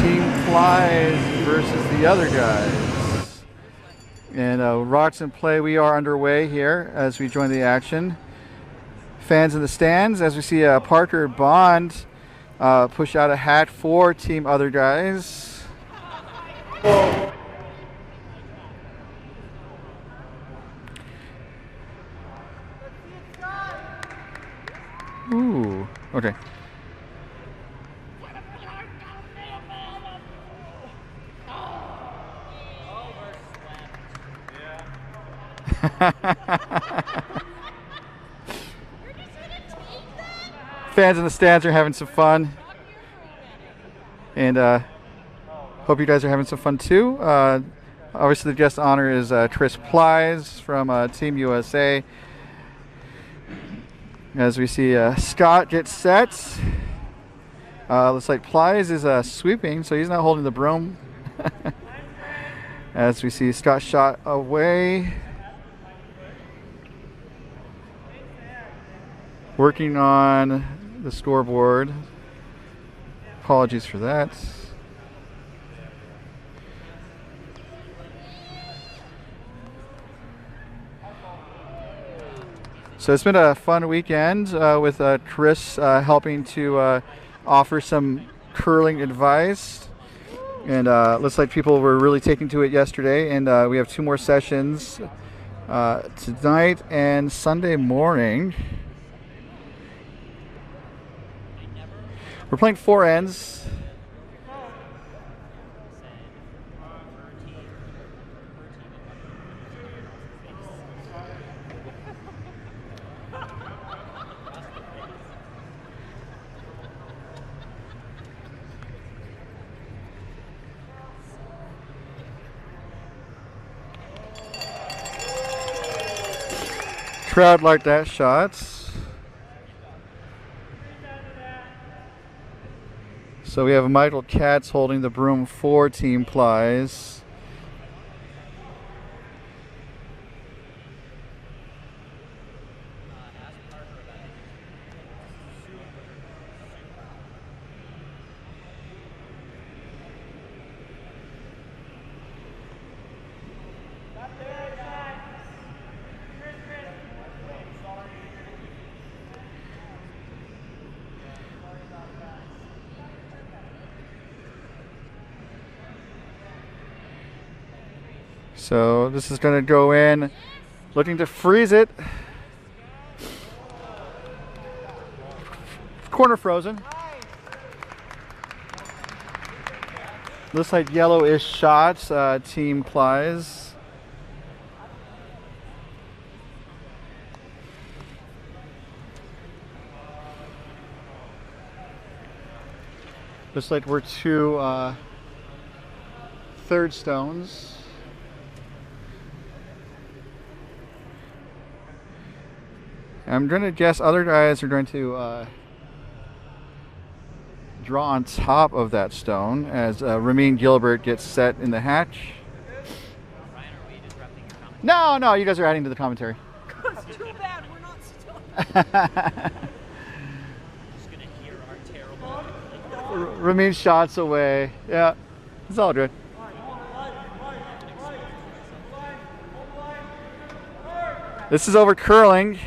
Team Plys versus the other guys. And Rocks in Play, we are underway here as we join the action. Fans in the stands, as we see Parker Bond push out a hat for Team Other Guys. Ooh, okay. Fans in the stands are having some fun, and hope you guys are having some fun too. Obviously, the guest honor is Chris Plys from Team USA. As we see Scott get set. Looks like Plys is sweeping, so he's not holding the broom. As we see Scott shot away. Working on the scoreboard. Apologies for that. So it's been a fun weekend with Chris helping to offer some curling advice. And looks like people were really taking to it yesterday. And we have 2 more sessions tonight and Sunday morning. We're playing 4 ends. Crowd liked that shot. So we have Michael Katz holding the broom for Team Plys. So this is going to go in, looking to freeze it. Corner frozen. Looks like yellow-ish shots, Team Plys. Looks like we're 2 third stones. I'm going to guess other guys are going to draw on top of that stone as Ramin Gilbert gets set in the hatch. Ryan, are we disrupting your commentary? No, you guys are adding to the commentary. It's too bad we're not still. Just going to hear our terrible... Ramin shots away. Yeah, it's all good. This is over curling.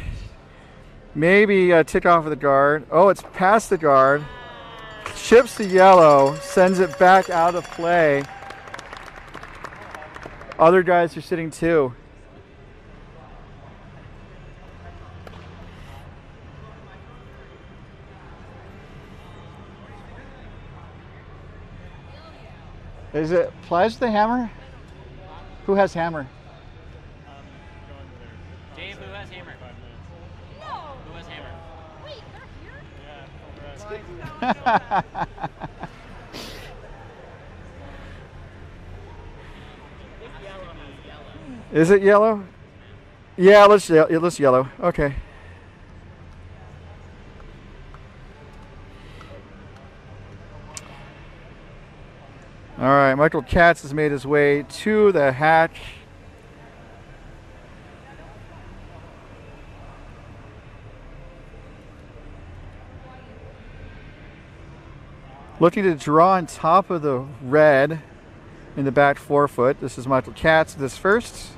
Maybe a tick off of the guard. Oh, it's past the guard. Chips the yellow, sends it back out of play. Other guys are sitting 2. Is it Plys with the hammer? Who has hammer? Dave, who has hammer? No. Who has hammer? Wait, they're here? Is it yellow? Yeah, let's yellow. Okay. All right, Michael Katz has made his way to the hatch. Looking to draw on top of the red in the back forefoot. This is Michael Katz. This first.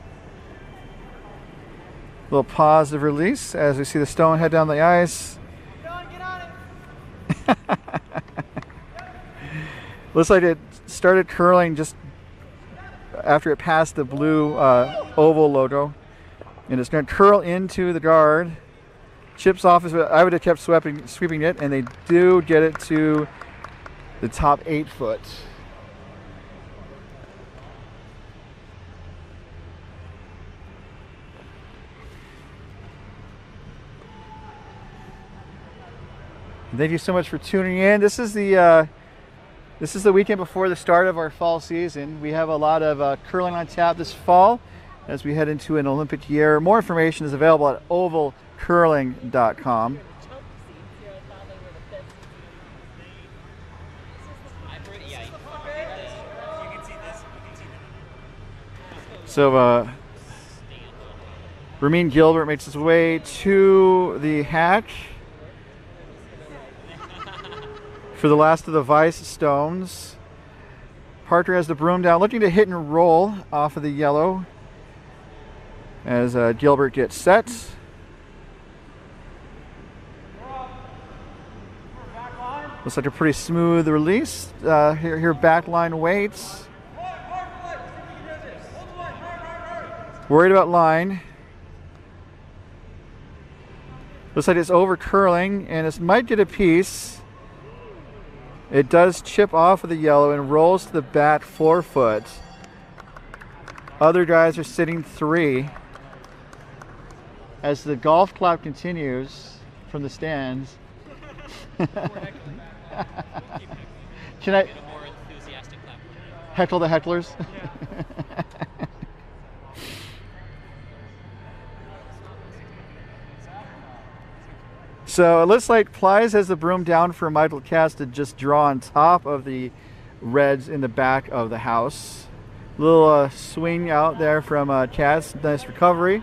Little positive release as we see the stone head down the ice. Get on it. Looks like it started curling just after it passed the blue oval logo. And it's going to curl into the guard. Chips off. I would have kept sweeping it, and they do get it to the top 8 foot. Thank you so much for tuning in. This is the weekend before the start of our fall season. We have a lot of curling on tap this fall as we head into an Olympic year. More information is available at ovalcurling.com. So Ramin Gilbert makes his way to the hatch for the last of the vice stones. Parker has the broom down, looking to hit and roll off of the yellow as Gilbert gets set. Looks like a pretty smooth release. Here back line waits. Worried about line. Looks like it's over curling, and it might get a piece. It does chip off of the yellow and rolls to the back forefoot. Other guys are sitting 3. As the golf clap continues from the stands. Can I heckle the hecklers? So it looks like Plys has the broom down for Michael Katz to just draw on top of the reds in the back of the house. Little swing out there from Katz. Nice recovery.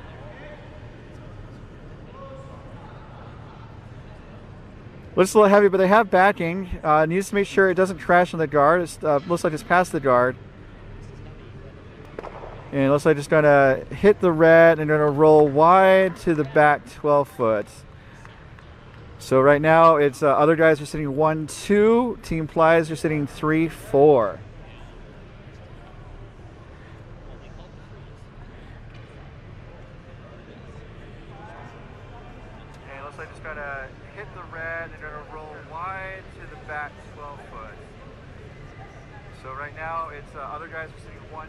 Looks a little heavy, but they have backing. Needs to make sure it doesn't crash on the guard. It looks like it's past the guard. And it looks like it's going to hit the red and going to roll wide to the back 12 foot. So right now it's other guys are sitting 1-2. Team Plys are sitting 3-4. And it looks like it's going to hit the red and going to roll wide to the back 12 foot. So right now it's other guys are sitting 1-2.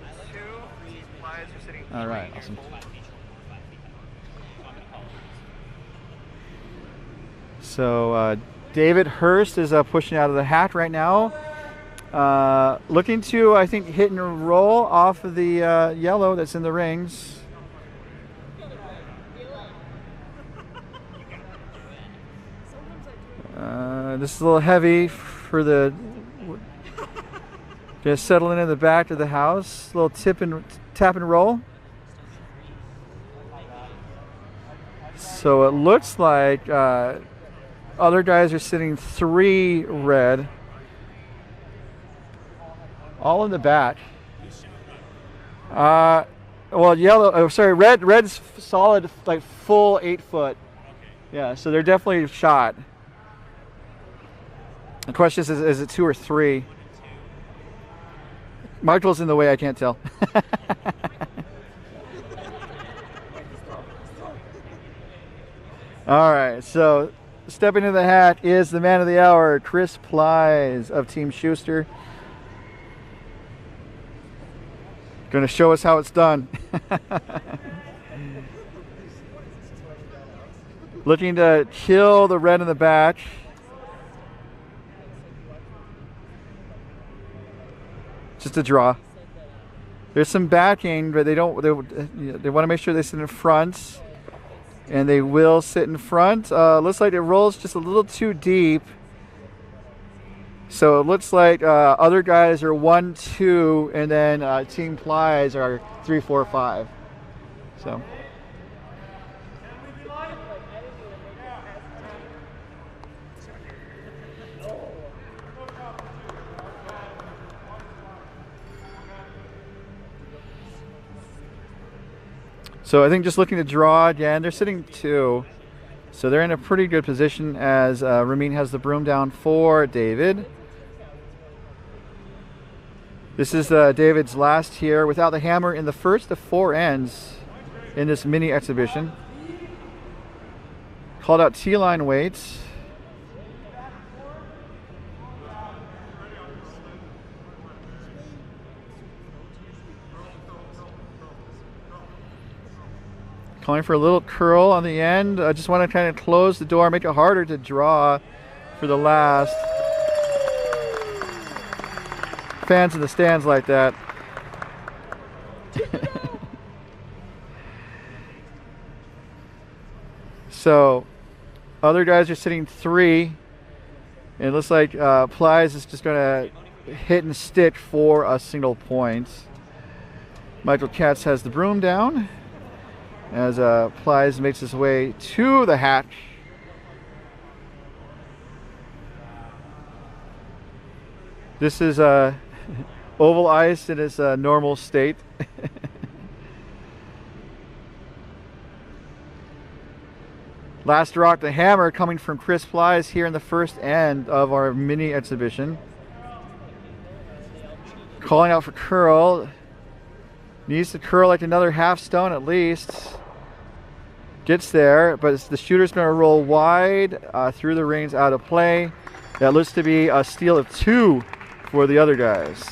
Team Plys are sitting 3. All right, awesome. So David Hurst is pushing out of the hat right now. Looking to, I think, hit and roll off of the yellow that's in the rings. This is a little heavy for the... Just settling in the back of the house. A little tap and roll. So it looks like other guys are sitting 3 red. All in the back. Well, yellow. Oh, sorry, red's solid, like full 8 foot. Yeah, so they're definitely shot. The question is it 2 or 3? Michael's in the way. I can't tell. All right, so stepping into the hat is the man of the hour, Chris Plys of Team Schuster. Going to show us how it's done. Looking to kill the red in the back. Just a draw. There's some backing, but they want to make sure they sit in front. And they will sit in front. Looks like it rolls just a little too deep. So it looks like other guys are 1-2, and then Team Plys are 3-4-5. So. So I think just looking to draw again, they're sitting 2. So they're in a pretty good position as Ramin has the broom down for David. This is David's last here without the hammer in the first of 4 ends in this mini exhibition. Called out T-line weights. Calling for a little curl on the end. I just want to kind of close the door, make it harder to draw for the last. Fans in the stands like that. So, other guys are sitting 3. And it looks like Plys is just going to hit and stick for a single point. Michael Katz has the broom down as Plys makes his way to the hatch. This is oval ice in its normal state. Last rock, the hammer, coming from Chris Plys here in the first end of our mini exhibition. Calling out for curl. Needs to curl like another half stone at least. Gets there, but the shooter's going to roll wide through the rings out of play. That looks to be a steal of 2 for the other guys.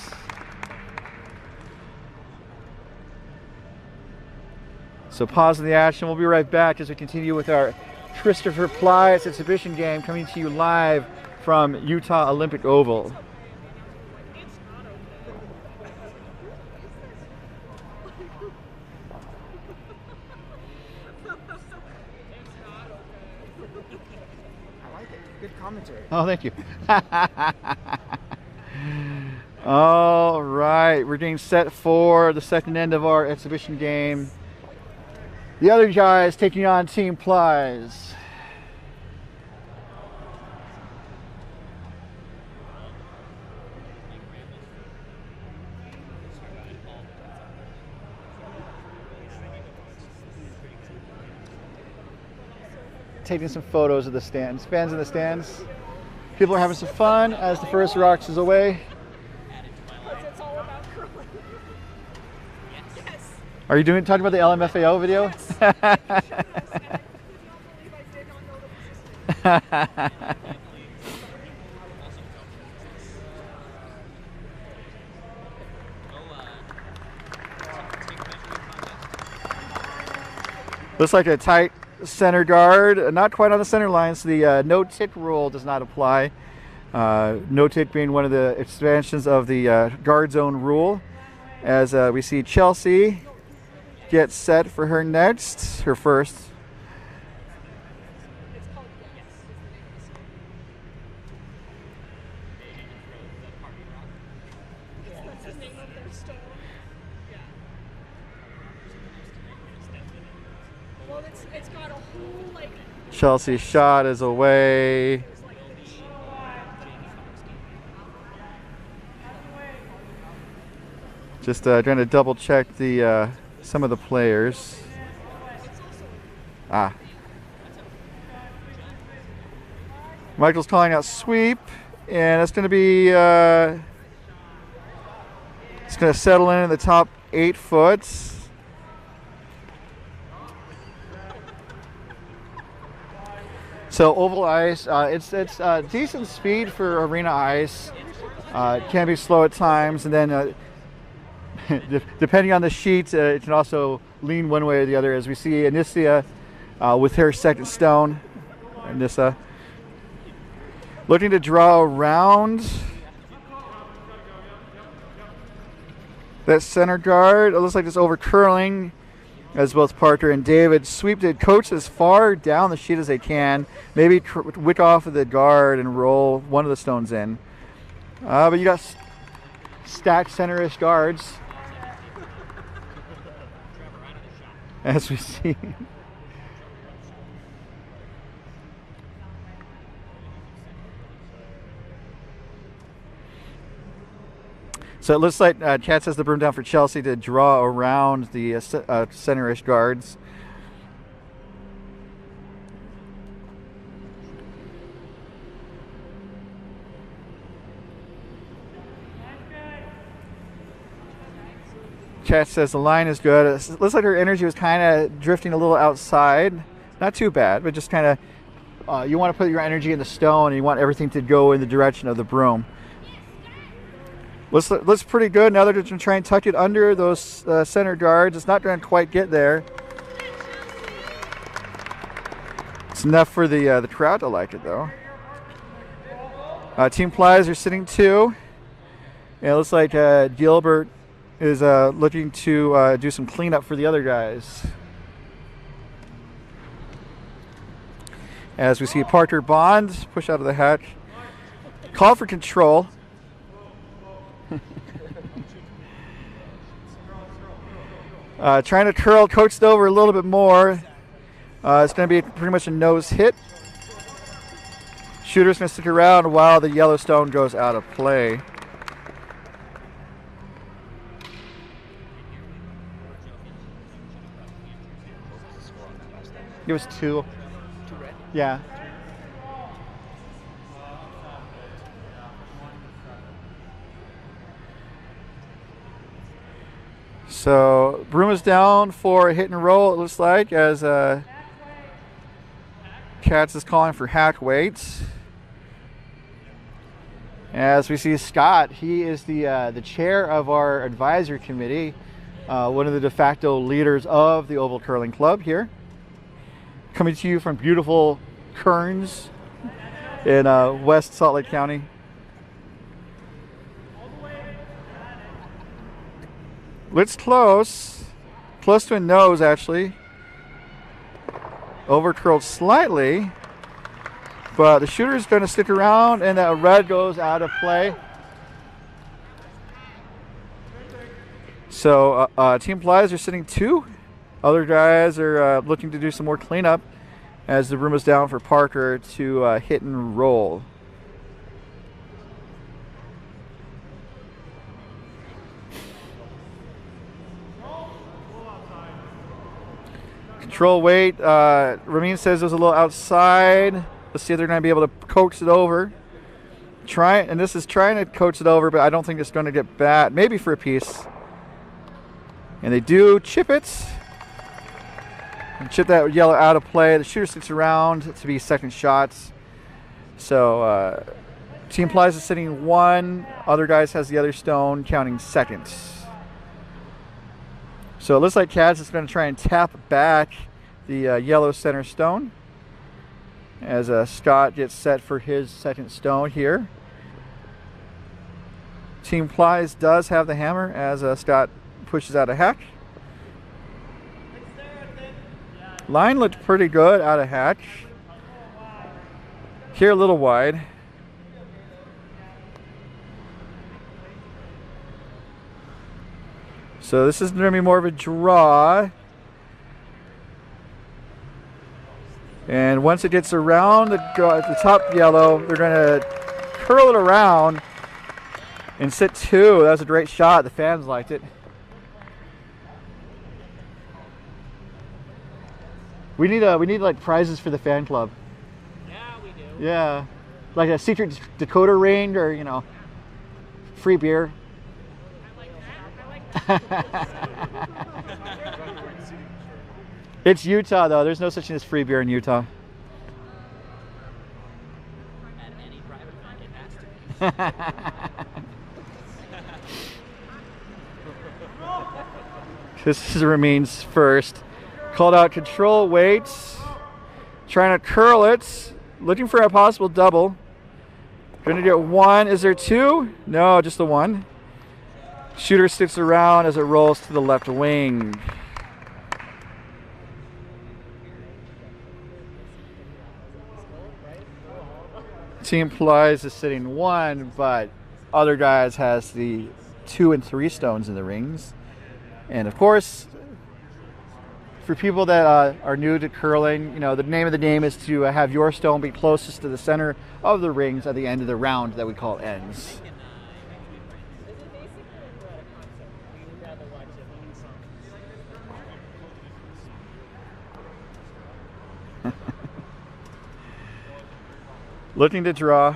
So pause in the action. We'll be right back as we continue with our Christopher Plys exhibition game coming to you live from Utah Olympic Oval. Good commentary. Oh, thank you. All right, we're getting set for the second end of our exhibition game. The other guys taking on Team Plys. Taking some photos of the stands. Fans in the stands. People are having some fun as the first rocks is away. It's all about curling. Yes. Are you talking about the LMFAO video? Looks like a tight center guard, not quite on the center line, so the no-tick rule does not apply. No-tick being one of the expansions of the guard zone rule. As we see Chelsea get set for her next, her first. It's got a whole, like, Chelsea shot is away. Just trying to double check the some of the players. Michael's calling out sweep, and it's going to be it's going to settle in the top 8 foot. So oval ice, it's decent speed for arena ice. It can be slow at times, and then depending on the sheet, it can also lean one way or the other. As we see Anissa with her second stone, Anissa looking to draw around that center guard. It looks like it's over curling. As both Parker and David sweep the coach as far down the sheet as they can. Maybe wick off of the guard and roll one of the stones in. But you got stacked center-ish guards. As we see. So it looks like Chad has the broom down for Chelsea to draw around the center-ish guards. Chad says the line is good. It looks like her energy was kind of drifting a little outside. Not too bad, but just kind of, you want to put your energy in the stone and you want everything to go in the direction of the broom. Looks pretty good. Now they're just going to try and tuck it under those center guards. It's not going to quite get there. It's enough for the crowd to like it, though. Team Plys are sitting 2. Yeah, it looks like Gilbert is looking to do some cleanup for the other guys. As we see Parker Bond push out of the hatch. Call for control. Trying to curl, coaxed over a little bit more. It's going to be pretty much a nose hit. Shooter's going to stick around while the Yellowstone goes out of play. It was 2. 2 red? Yeah. So broom is down for a hit and roll, it looks like, as Katz is calling for hack weights. As we see Scott, he is the chair of our advisory committee, one of the de facto leaders of the Oval Curling Club here. Coming to you from beautiful Kearns in West Salt Lake County. It's close to a nose actually. Over curled slightly, but the shooter is going to stick around, and that red goes out of play. So Team Plys are sitting 2. Other guys are looking to do some more cleanup as the broom is down for Parker to hit and roll. Control weight. Ramin says it was a little outside. Let's see if they're going to be able to coax it over. And this is trying to coax it over, but I don't think it's going to get bad. Maybe for a piece. And they do chip it. And chip that yellow out of play. The shooter sticks around to be second shots. So Team Plys is sitting 1. Other guys has the other stone, counting seconds. So it looks like Kaz is going to try and tap back the yellow center stone as Scott gets set for his second stone here. Team Plys does have the hammer as Scott pushes out a hack. Line looked pretty good out of hatch. Here a little wide. So this is going to be more of a draw. And once it gets around the top yellow, they're going to curl it around and sit 2. That was a great shot. The fans liked it. We need like prizes for the fan club. Yeah, we do. Yeah, like a secret Dakota ring, or free beer. It's Utah though. There's no such thing as free beer in Utah. At any private event, it has to be. This is Ramin's first. Called out control weights. Trying to curl it. Looking for a possible double. Going to get 1. Is there 2? No, just the 1. Shooter sticks around as it rolls to the left wing. Team Plys is sitting 1, but other guys has the 2 and 3 stones in the rings. And of course, for people that are new to curling, the name of the game is to have your stone be closest to the center of the rings at the end of the round that we call ends. Looking to draw.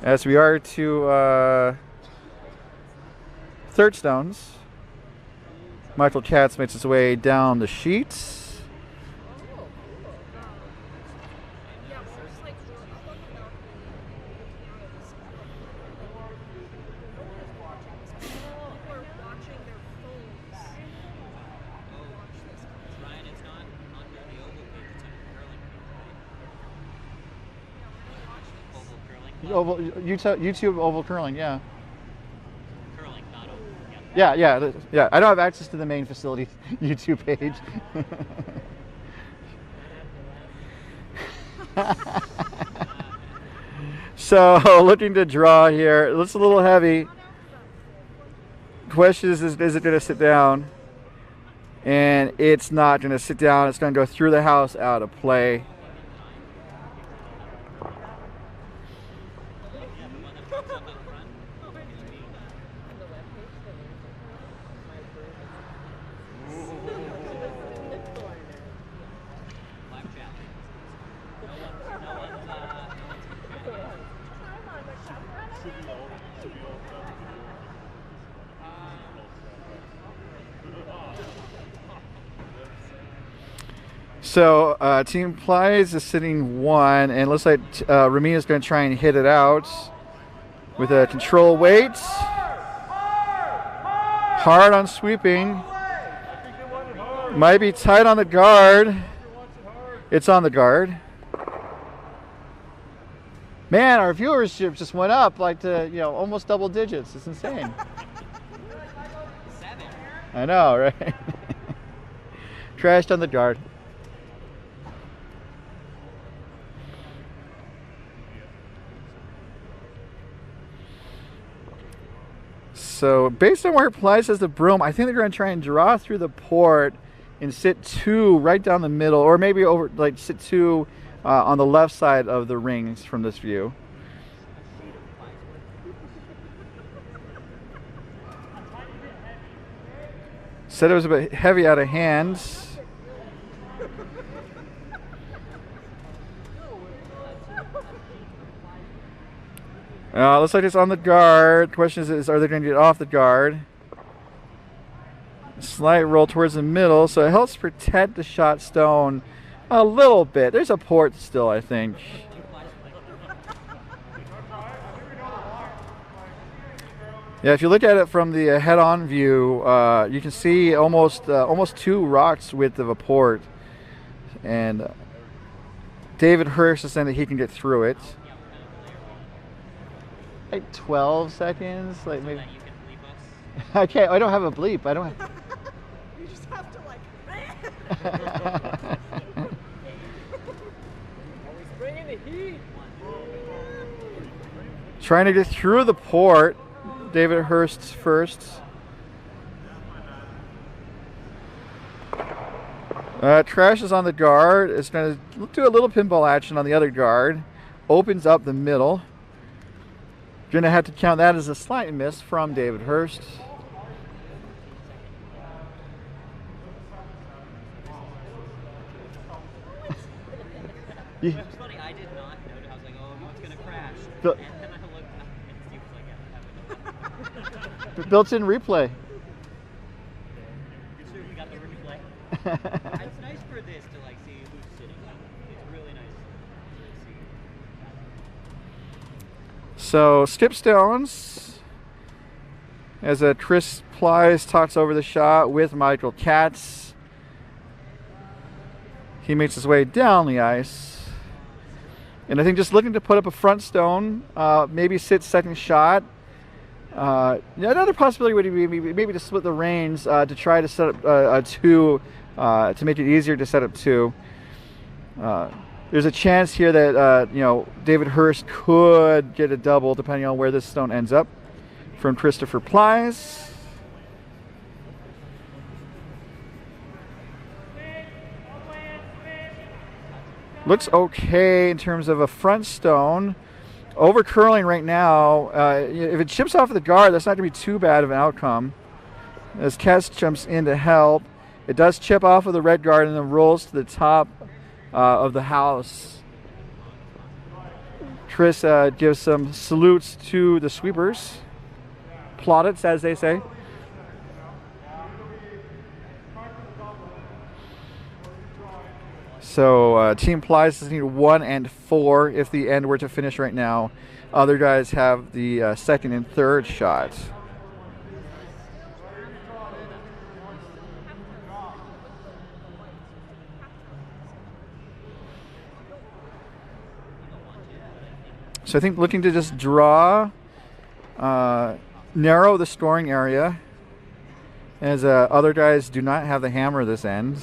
As we are to third stones. Michael Katz makes his way down the sheets. Yeah, we're just like talking about people are watching their phones. Watch this. Ryan, it's not under the oval page, it's under the curling page, right? Oval curling. YouTube oval curling, yeah. Curling, not oval. Yeah. Yeah. I don't have access to the main facility YouTube page. So looking to draw here. It's a little heavy. Question is it going to sit down? And it's not going to sit down. It's going to go through the house out of play. So Team Plys is sitting 1, and it looks like Ramina's going to try and hit it out with a control weight. Hard on sweeping. Might be tight on the guard. It's on the guard. Man, our viewership just went up like to almost double digits. It's insane. 7. I know, right? Trashed on the guard. So based on where Plys has the broom, I think they're going to try and draw through the port and sit 2 right down the middle, or maybe over sit 2 on the left side of the rings from this view. Said it was a bit heavy out of hands. Looks like it's on the guard. Question is are they going to get off the guard? Slight roll towards the middle, so it helps protect the shot stone a little bit. There's a port still, I think. Yeah, if you look at it from the head-on view, you can see almost 2 rocks width of a port, and David Hurst is saying that he can get through it. Like 12 seconds, like maybe. You can bleep us. I can't. I don't have a bleep. I don't. You just have to like. Always bringing the heat. Trying to get through the port. David Hurst's first. Trash is on the guard. It's going to do a little pinball action on the other guard. Opens up the middle. You're going to have to count that as a slight miss from David Hurst. It was funny, I did not notice. I was like, oh, it's going to crash. But- And then I looked up and Steve was like, yeah, Built-in replay. Good sure we got the replay. It's nice for this to like see who's sitting. It's really nice to see. So skip stones as Chris Plys talks over the shot with Michael Katz. He makes his way down the ice. And I think just looking to put up a front stone, maybe sit second shot. Another possibility would be maybe to split the reins to try to set up a 2 to make it easier to set up 2. There's a chance here that David Hurst could get a double depending on where this stone ends up from Christopher Plys. Looks okay in terms of a front stone. Over curling right now. If it chips off of the guard, that's not going to be too bad of an outcome. As Katz jumps in to help, it does chip off of the red guard and then rolls to the top of the house. Chris gives some salutes to the sweepers. Plaudits, as they say. So Team Plys is need 1 and 4 if the end were to finish right now. Other guys have the second and third shot. So I think looking to just draw, narrow the scoring area, as other guys do not have the hammer this end.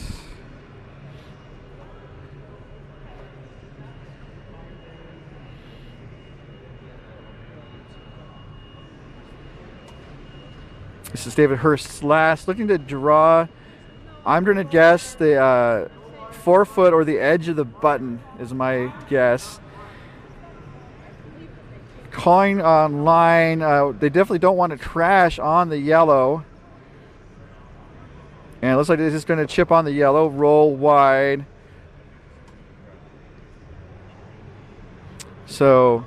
This is David Hurst's last. Looking to draw, I'm going to guess the forefoot or the edge of the button is my guess. Calling on line, they definitely don't want to crash on the yellow. And it looks like they're just going to chip on the yellow, roll wide. So...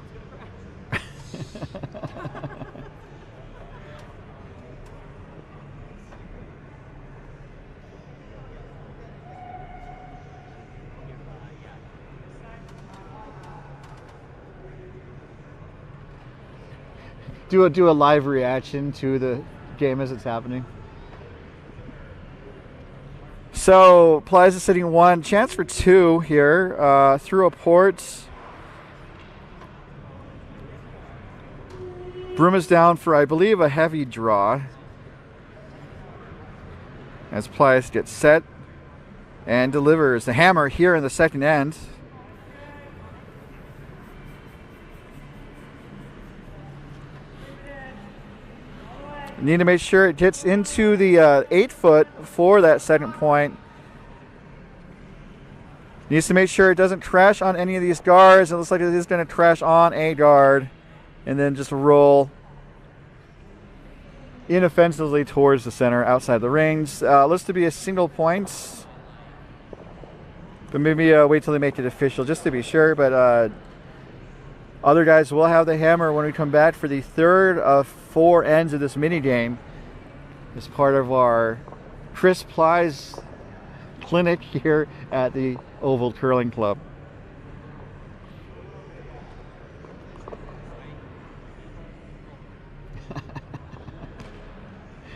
do a live reaction to the game as it's happening. So Plys is sitting 1, chance for 2 here through a port. Broom is down for, I believe, a heavy draw. As Plys gets set and delivers the hammer here in the second end. Need to make sure it gets into the 8 foot for that second point. Needs to make sure it doesn't crash on any of these guards. It looks like it is going to crash on a guard and then just roll inoffensively towards the center outside the rings. Looks to be a single point, but maybe wait till they make it official just to be sure. But other guys will have the hammer when we come back for the third of 4 ends of this mini game. As part of our Chris Plys clinic here at the Oval Curling Club.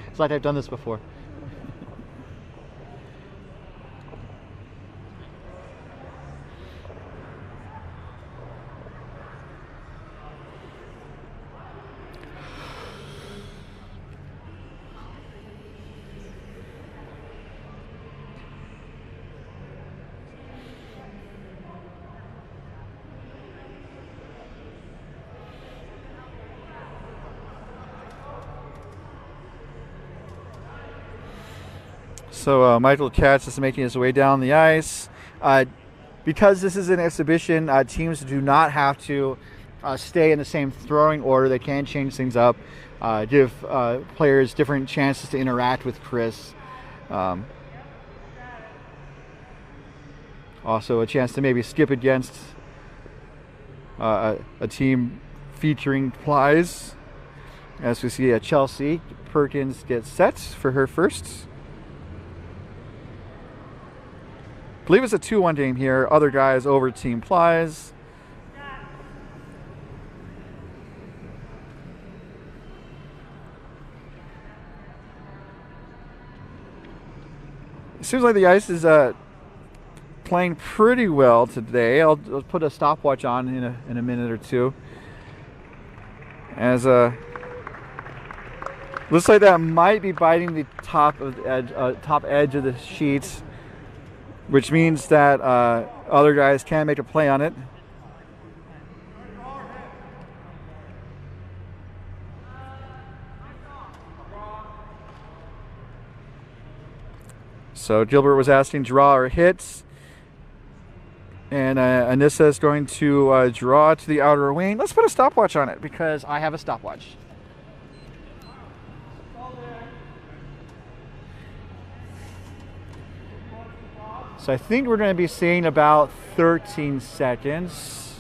It's like I've done this before. So Michael Katz is making his way down the ice. Because this is an exhibition, teams do not have to stay in the same throwing order. They can change things up, give players different chances to interact with Chris. Also a chance to maybe skip against a team featuring Plys. As we see Chelsea Perkins get set for her first. I believe it's a 2-1 game here. Other guys over Team Plys. It seems like the ice is playing pretty well today. I'll put a stopwatch on in a minute or two. As looks like that might be biting the top edge of the sheets, which means that other guys can make a play on it. So Gilbert was asking draw or hits. And Anissa is going to draw to the outer wing. Let's put a stopwatch on it because I have a stopwatch. So I think we're going to be seeing about 13 seconds.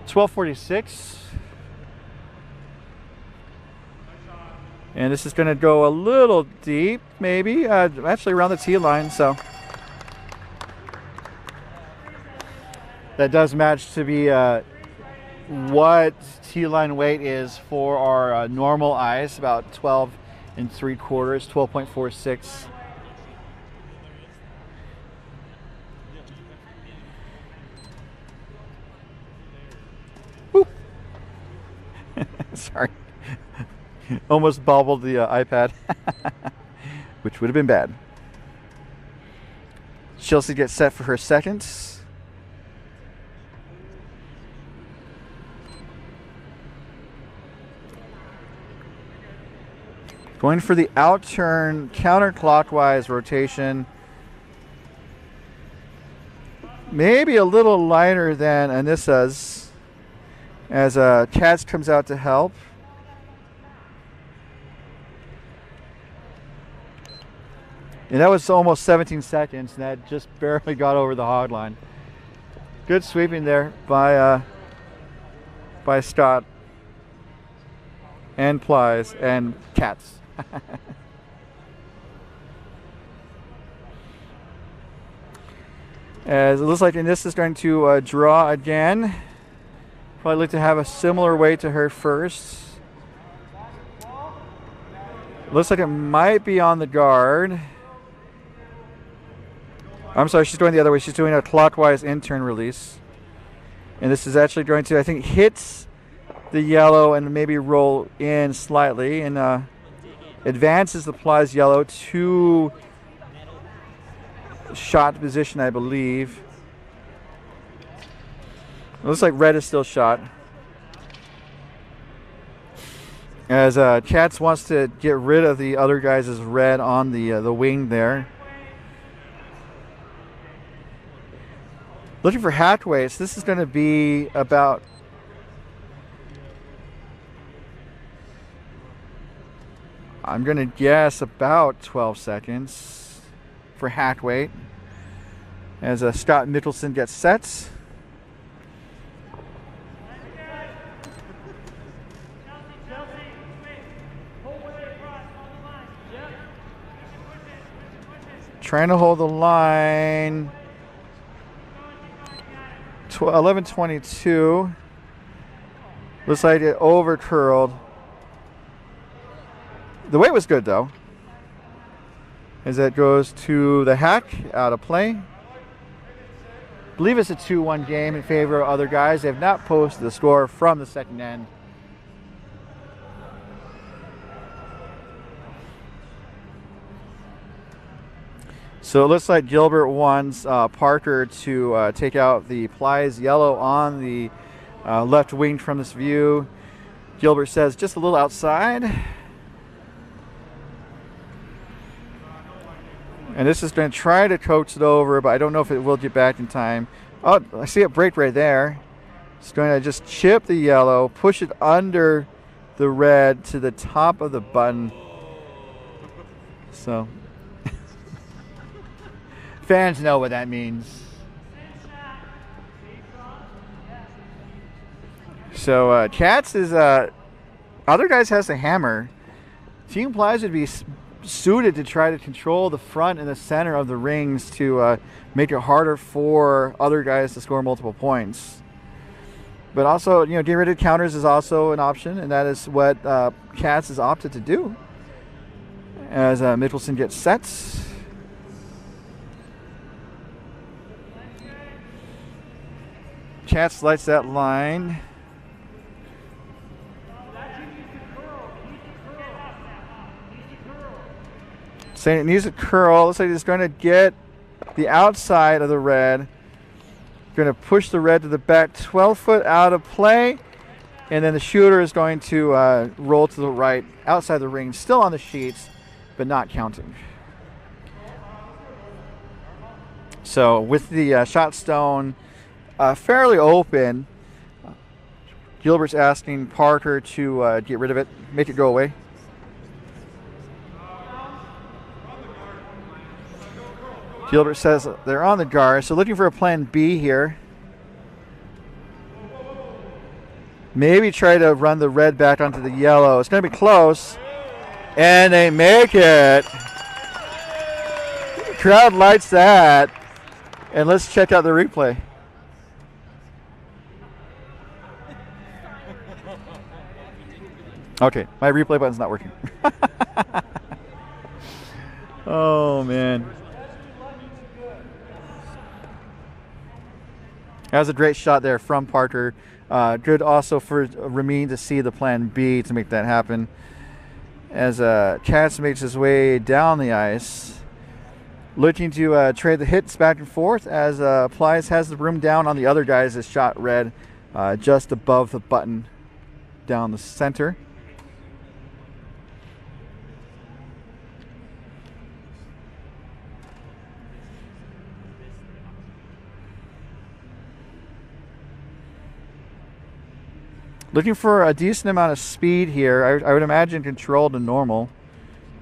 12:46. And this is going to go a little deep, maybe, actually around the tee line. So that does match to be what tee line weight is for our normal ice, about 12 3/4, 12.46. Whoop. Sorry. Almost bobbled the iPad, which would have been bad. Chelsea gets set for her seconds. Going for the out turn, counterclockwise rotation. Maybe a little lighter than Anissa's, as Katz comes out to help. And that was almost 17 seconds, and that just barely got over the hog line. Good sweeping there by Scott and Plys and Katz. As it looks like this is going to draw again. Probably like to have a similar weight to her first. Looks like it might be on the guard. I'm sorry, she's going the other way. She's doing a clockwise in-turn release. And this is actually going to, I think, hit the yellow and maybe roll in slightly. And advances the Plys yellow to shot position, I believe. It looks like red is still shot. As Katz wants to get rid of the other guys' red on the wing there. Looking for hack weights. This is going to be about I'm going to guess about 12 seconds for hack weight as Scott Mickelson gets set. Trying to hold the line. 11:22. Looks like it over curled. The weight was good though, as that goes to the hack, out of play. I believe it's a 2-1 game in favor of other guys. They have not posted the score from the second end. So it looks like Gilbert wants Parker to take out the Plys yellow on the left wing from this view. Gilbert says just a little outside. And this is going to try to coax it over, but I don't know if it will get back in time. Oh, I see it break right there. It's going to just chip the yellow, push it under the red to the top of the button. So fans know what that means. So Katz is other guys has the hammer. Team Plys would be suited to try to control the front and the center of the rings to make it harder for other guys to score multiple points. But also, getting rid of counters is also an option, and that is what Katz has opted to do as Mickelson gets set. Katz lights that line. Saying it needs a curl. Looks like it's going to get the outside of the red. Going to push the red to the back, 12 foot out of play. And then the shooter is going to roll to the right, outside the ring, still on the sheets, but not counting. So with the shot stone fairly open, Gilbert's asking Parker to get rid of it, make it go away. Gilbert says they're on the guard, so looking for a plan B here. Maybe try to run the red back onto the yellow. It's going to be close. And they make it. Crowd lights that. And let's check out the replay. Okay, my replay button's not working. Oh, man. That was a great shot there from Parker. Good also for Ramin to see the plan B to make that happen. As Katz makes his way down the ice, looking to trade the hits back and forth as Plys has the room down on the other guys. His shot red just above the button down the center. Looking for a decent amount of speed here. I would imagine control to normal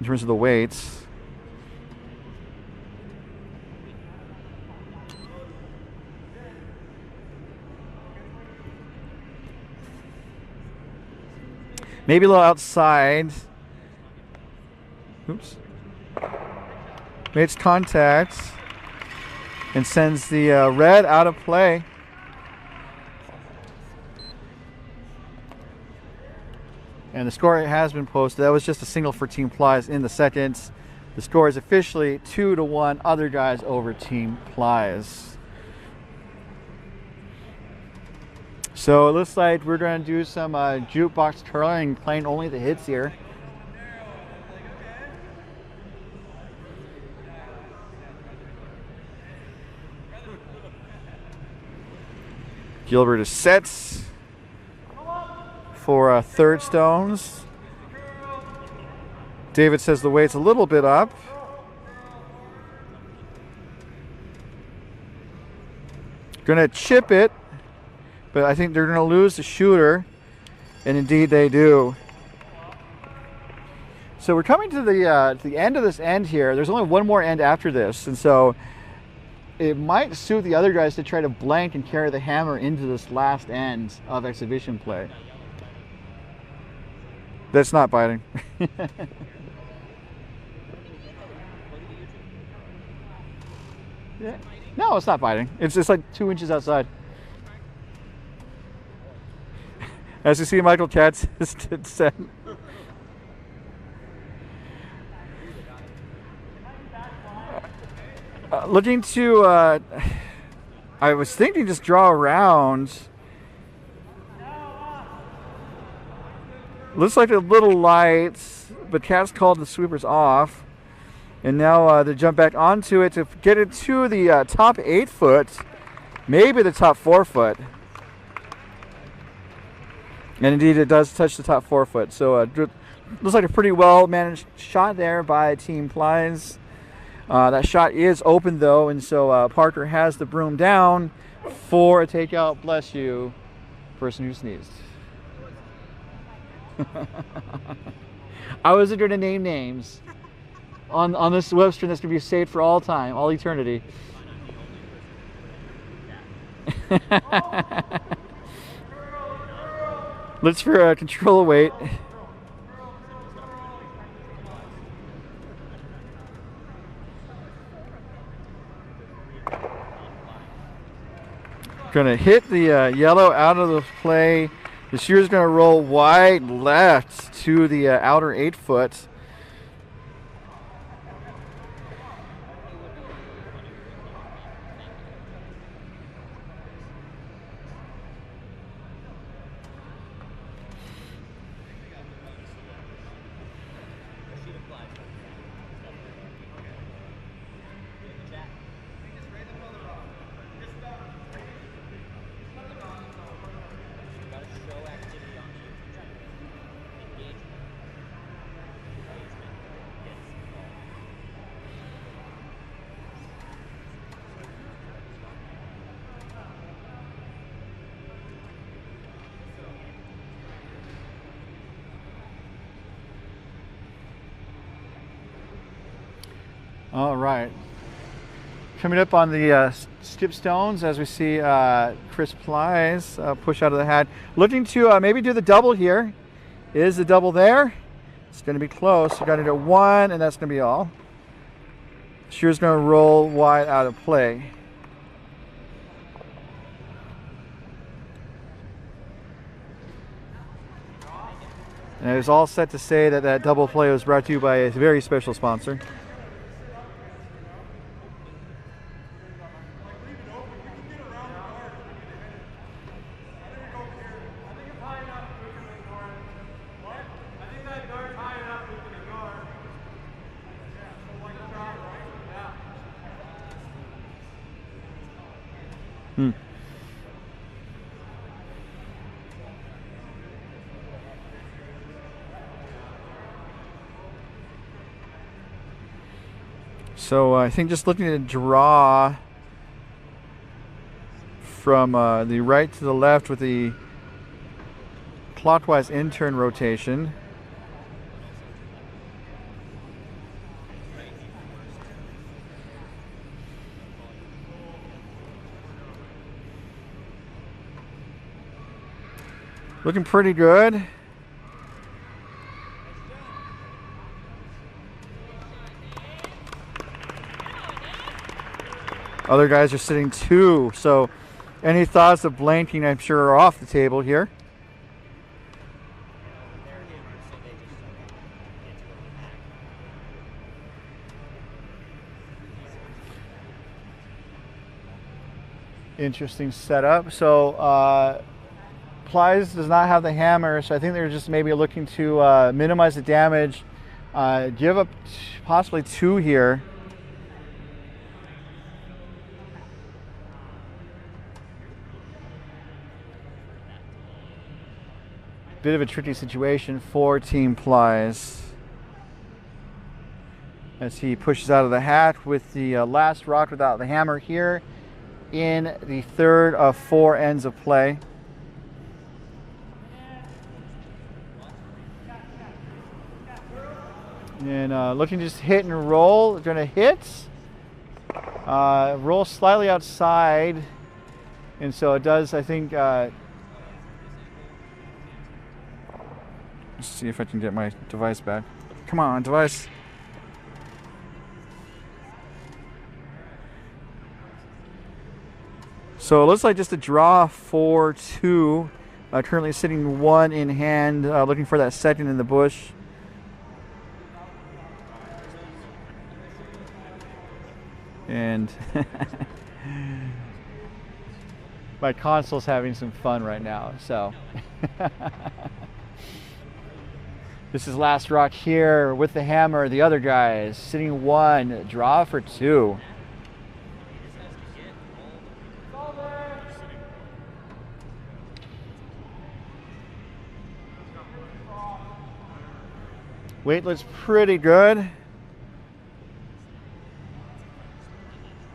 in terms of the weights. Maybe a little outside. Oops. Makes contact and sends the red out of play. And the score has been posted. That was just a single for Team Plys in the second. The score is officially 2-1. Other guys over Team Plys. So it looks like we're going to do some jukebox curling, playing only the hits here. Gilbert is set for third stones. David says the weight's a little bit up. Gonna chip it, but I think they're gonna lose the shooter, and indeed they do. So we're coming to the end of this end here. There's only one more end after this, and so it might suit the other guys to try to blank and carry the hammer into this last end of exhibition play. That's not biting. Yeah. No, it's not biting. It's just like 2 inches outside. As you see, Michael Katz is set. Looking to, I was thinking just draw around. Looks like a little light, but Katz called the sweepers off. And now they jump back onto it to get it to the top 8 foot, maybe the top 4 foot. And indeed it does touch the top 4 foot. So looks like a pretty well managed shot there by Team Plys. That shot is open though, and so Parker has the broom down for a takeout. Bless you, person who sneezed. I wasn't going to name names on this web stream that's going to be saved for all time, all eternity. Let's for control weight. Gonna hit the yellow out of the play. The shooter's gonna roll wide left to the outer 8 foot. All right. Coming up on the skip stones as we see Chris Plys push out of the hat. Looking to maybe do the double here. Is the double there? It's going to be close. You're going to do one, and that's going to be all. Shear's going to roll wide out of play. And it was all set to say that that double play was brought to you by a very special sponsor. So I think just looking at draw from the right to the left with the clockwise in-turn rotation. Looking pretty good. Other guys are sitting 2, so any thoughts of blanking, I'm sure, are off the table here. Interesting setup. So Plys does not have the hammer, so I think they're just maybe looking to minimize the damage, give up possibly 2 here. Bit of a tricky situation for Team Plys as he pushes out of the hat with the last rock without the hammer here in the 3rd of 4 ends of play. And looking to just hit and roll. Going to hit, roll slightly outside, and so it does, I think. Let's see if I can get my device back. Come on, device. So it looks like just a draw for 2. Currently sitting 1 in hand, looking for that second in the bush. And my console's having some fun right now, so. This is last rock here with the hammer. The other guys sitting 1, draw for 2. Weight looks pretty good.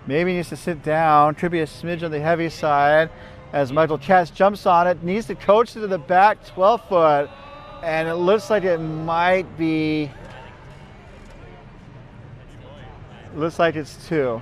Maybe needs to sit down. Could be a smidge on the heavy side as Michael Katz jumps on it. Needs to coach it to the back 12 foot. And it looks like it might be, looks like it's 2.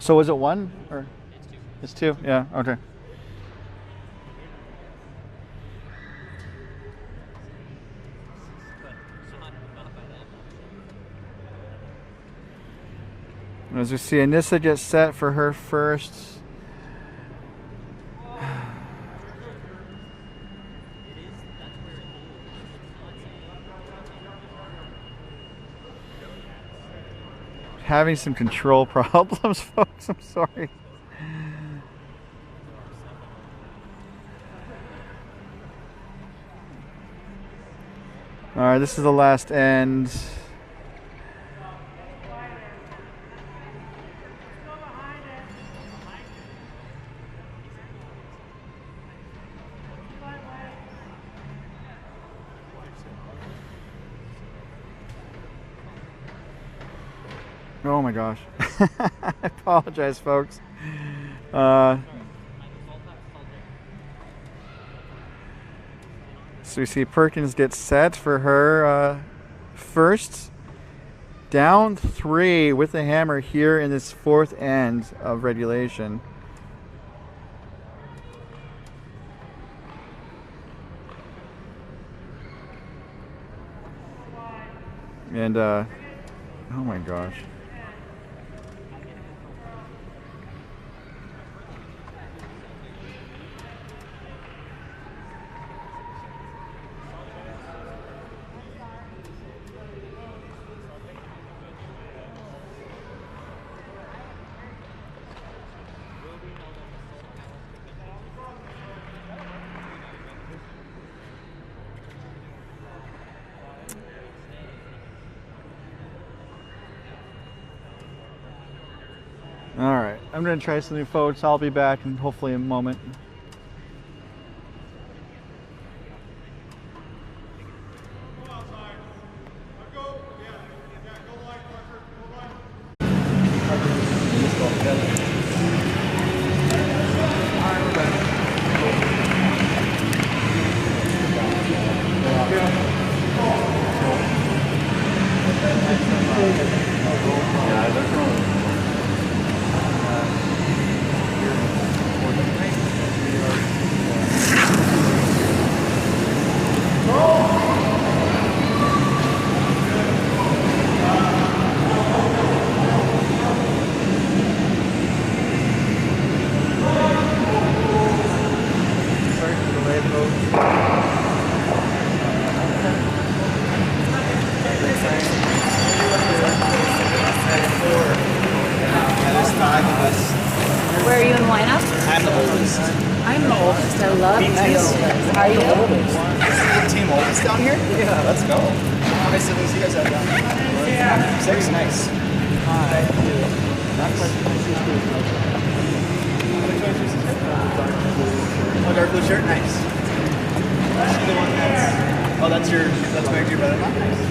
So was it 1 or? It's 2. Yeah. Okay. As we see, Anissa gets set for her first. Having some control problems, folks. I'm sorry. right, this is the last end. Oh my gosh. I apologize, folks. So we see Perkins get set for her first down 3 with the hammer here in this 4th end of regulation. And oh my gosh. All right, I'm gonna try something, folks. I'll be back in hopefully a moment. Where are you in the lineup? I'm the oldest. I'm the oldest. I love you. How are you? Team oldest down here? Yeah. Let's go. How many siblings do you guys have down here? 6? Nice. Oh, dark blue shirt? Nice. Is she the one that's... Oh, that's married to your brother-in-law? Nice.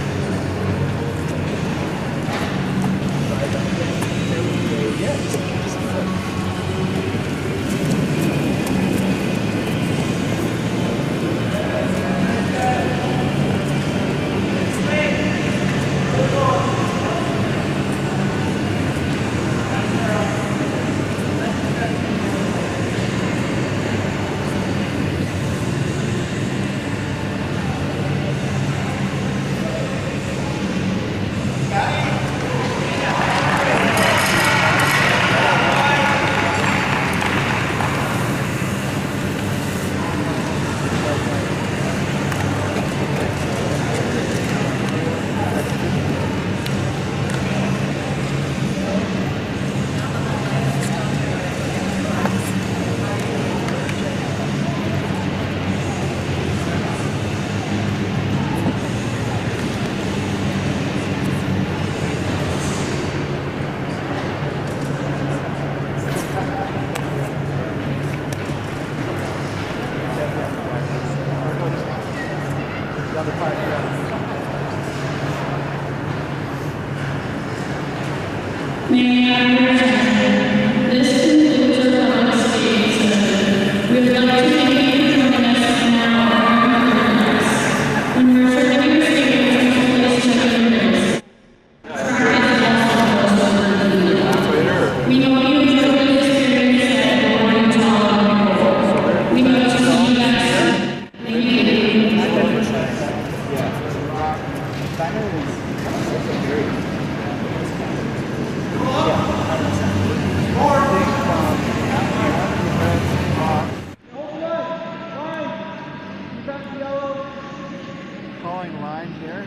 Calling line here.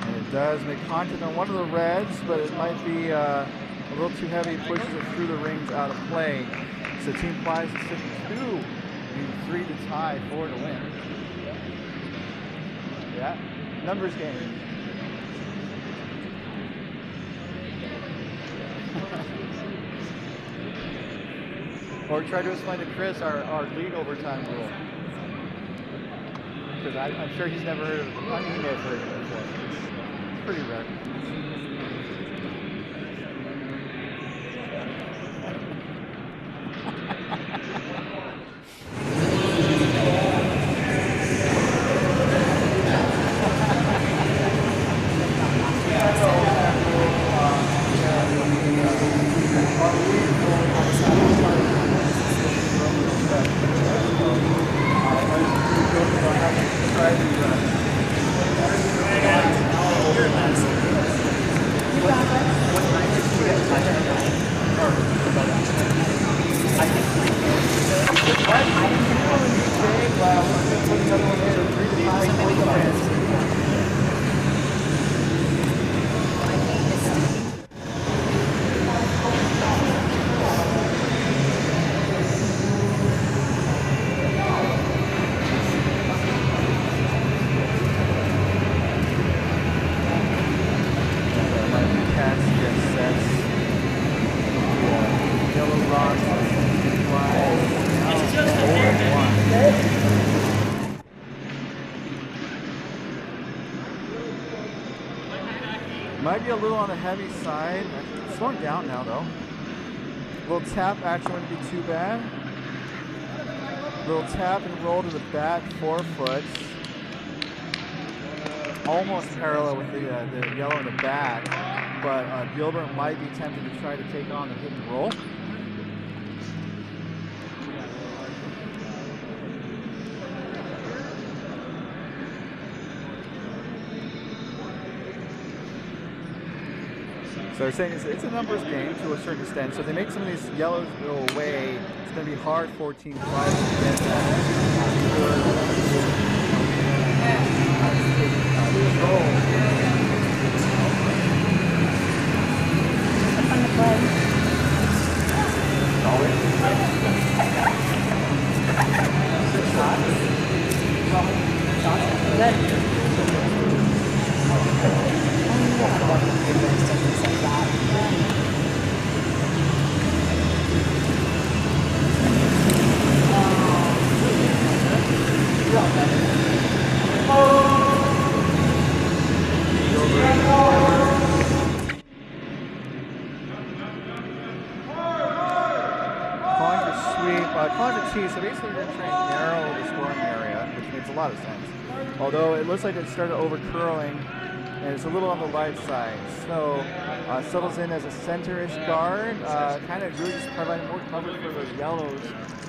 And it does make contact on one of the reds, but it might be a little too heavy, pushes it through the rings out of play. So Team Plys is sitting 2 Need 3 to tie, 4 to win. Yeah, numbers game. Or try to explain to Chris our league overtime rule. Because I'm sure he's never heard of it. I mean, he may have heard of it before. It's pretty rare. Might be a little on the heavy side. It's slowing down now though. Little tap action wouldn't be too bad. Little tap and roll to the back 4 foot. Almost parallel with the yellow in the back, but Gilbert might be tempted to try to take on the hit and roll. So they're saying it's a numbers game to a certain extent. So if they make some of these yellows go away, it's going to be hard for Team Plys to get that. Fun to play. So basically they're trying to narrow the scoring area, which makes a lot of sense. Although it looks like it started over curling and it's a little on the light side. So settles in as a center-ish guard, kind of really just providing more coverage for those yellows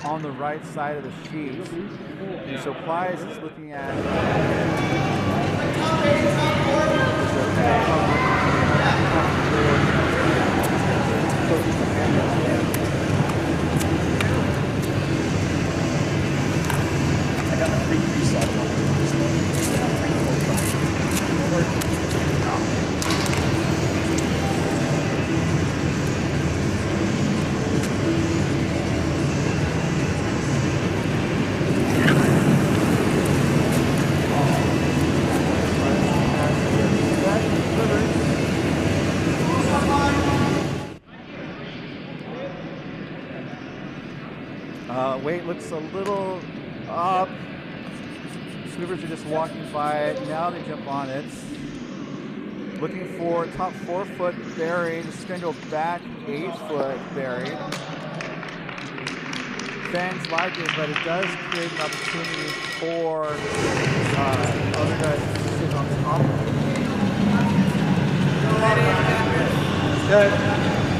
on the right side of the sheet. And so Plys is looking at weight looks a little up. Sweepers are just walking by it. Now they jump on it. Looking for top 4 foot buried. This is going to go back 8 foot buried. Fans like it, but it does create an opportunity for other guys to sit on top of it. Good.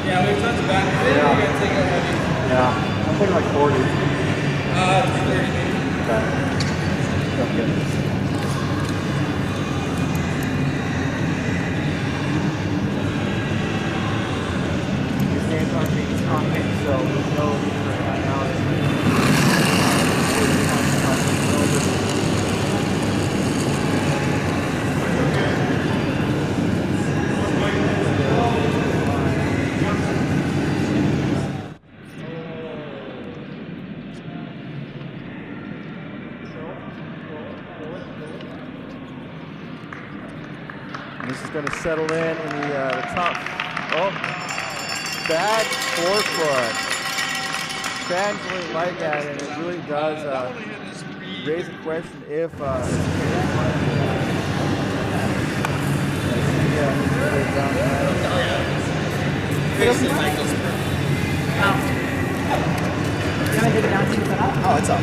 Yeah, we touched back. Yeah. We're going to take it heavy. Yeah, I'm thinking like 40. 30 maybe. Okay. Sounds good. These games aren't being timed, so there's no need for timeout. This is going to settle in the top. Oh, bad forefoot. Fans really like that, and it really does raise a question if. Oh, it's up.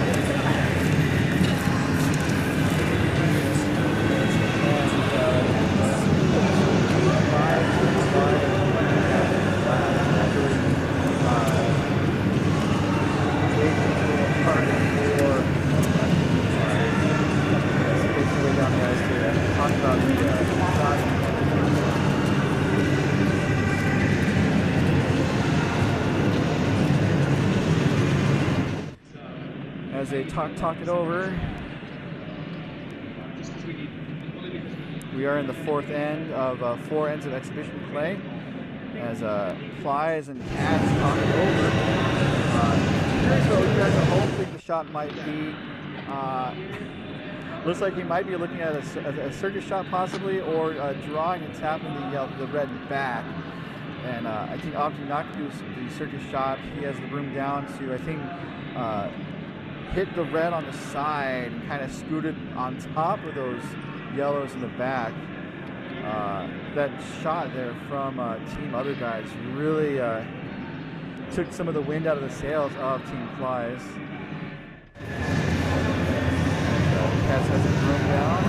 As they talk it over, we are in the fourth end of 4 ends of exhibition play. As Plys and Cats talk it over. Here's what you guys are hoping the shot might be. Looks like he might be looking at a circus shot possibly, or drawing and tapping the red back. And I think opting not to do the circus shot. He has the room down to, I think, hit the red on the side and kind of scoot it on top of those yellows in the back. That shot there from Team Other Guys really took some of the wind out of the sails of Team Plys. Cats has his room down.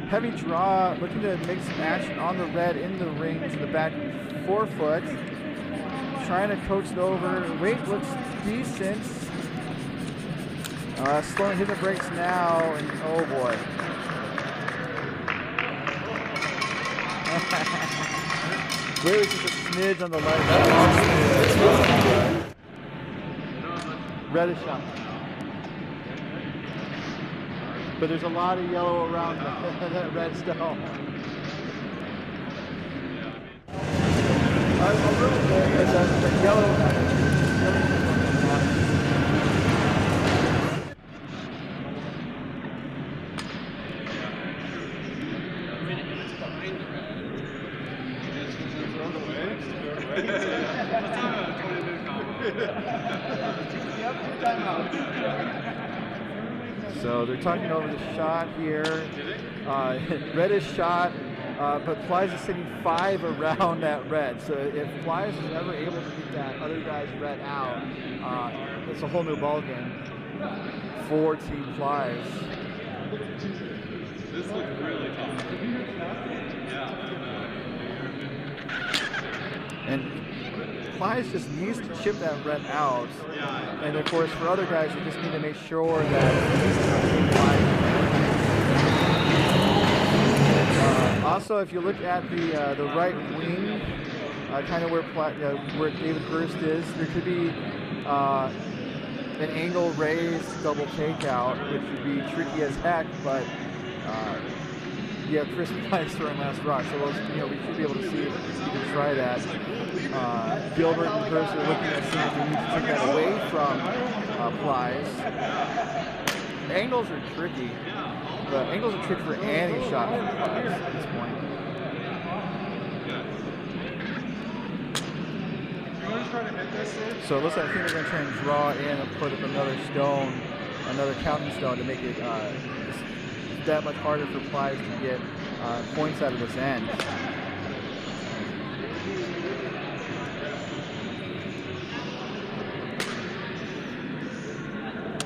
Heavy draw, looking to make some action on the red in the rings in the back forefoot. Trying to coach it over. Weight looks decent. Slowing hitting the brakes now, and oh boy. Weight was just a smidge on the leg. Reddish shot. But there's a lot of yellow around that red stone. A little bit, but the yellow. So they're talking over the shot here. Reddish shot, but Plys is sitting 5 around that red. So if Plys is ever able to get that other guy's red out, it's a whole new ballgame for Team Plys. This looks really tough. Yeah. And Plys just needs to chip that red out. And of course, for other guys, you just need to make sure that also, if you look at the right wing, kind of where David Hurst is, there could be an angle raised double takeout, which would be tricky as heck, but you have Chris Plys throwing last rock, so we should be able to see if he can try that. Gilbert and Hurst are looking at seeing if they need to take that away from Plys. Angles are tricky. The angles are tricky for any shot from Plys at this point. So it looks like I think they're going to try and draw in and put up another stone, another counting stone to make it that much harder for Plys to get points out of this end.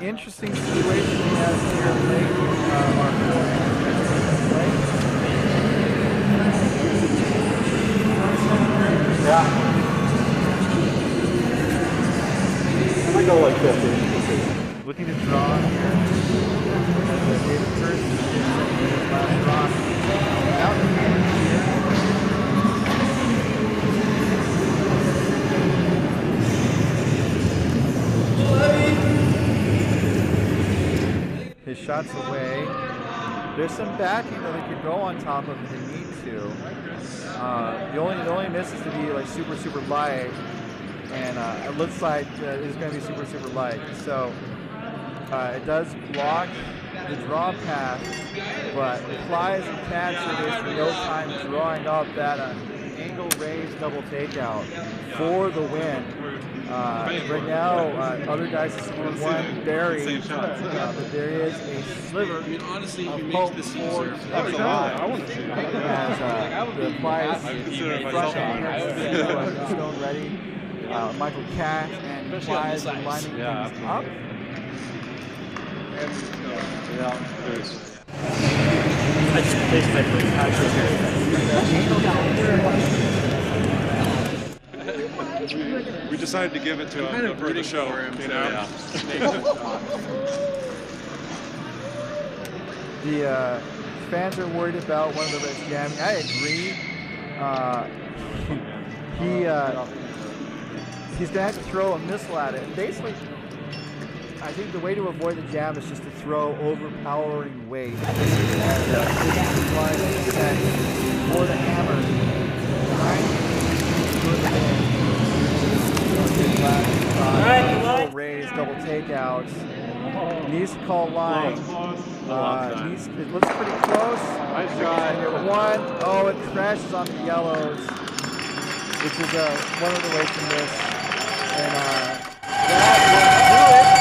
Interesting situation we have here late our yeah. I might go like 50. Looking to draw here. David Hurst last rock out in here. His shot's away. There's some backing that they could go on top of if they need to. The only miss is to be like super light, and it looks like it's going to be super light. So it does block the draw path, but Plys and catcher there's no time drawing up that angle raise double takeout for the win. Right now, other guys are seeing one Barry, but there is a sliver of hope for that's alive. As the Plys rushing stone ready, Michael Cash and Plys are lining things up. I just placed my foot We decided to give it to him for the show, you know. The fans are worried about one of the Reds jamming. I agree. He's going to have to throw a missile at it. And basically, I think the way to avoid the jam is just to throw overpowering weight. And for the hammer. Raise, double takeouts. Needs to call line. It looks pretty close. Nice shot. One. Oh, it crashes on the yellows, which is one of the ways to miss. And that will do it.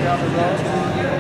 Down the road.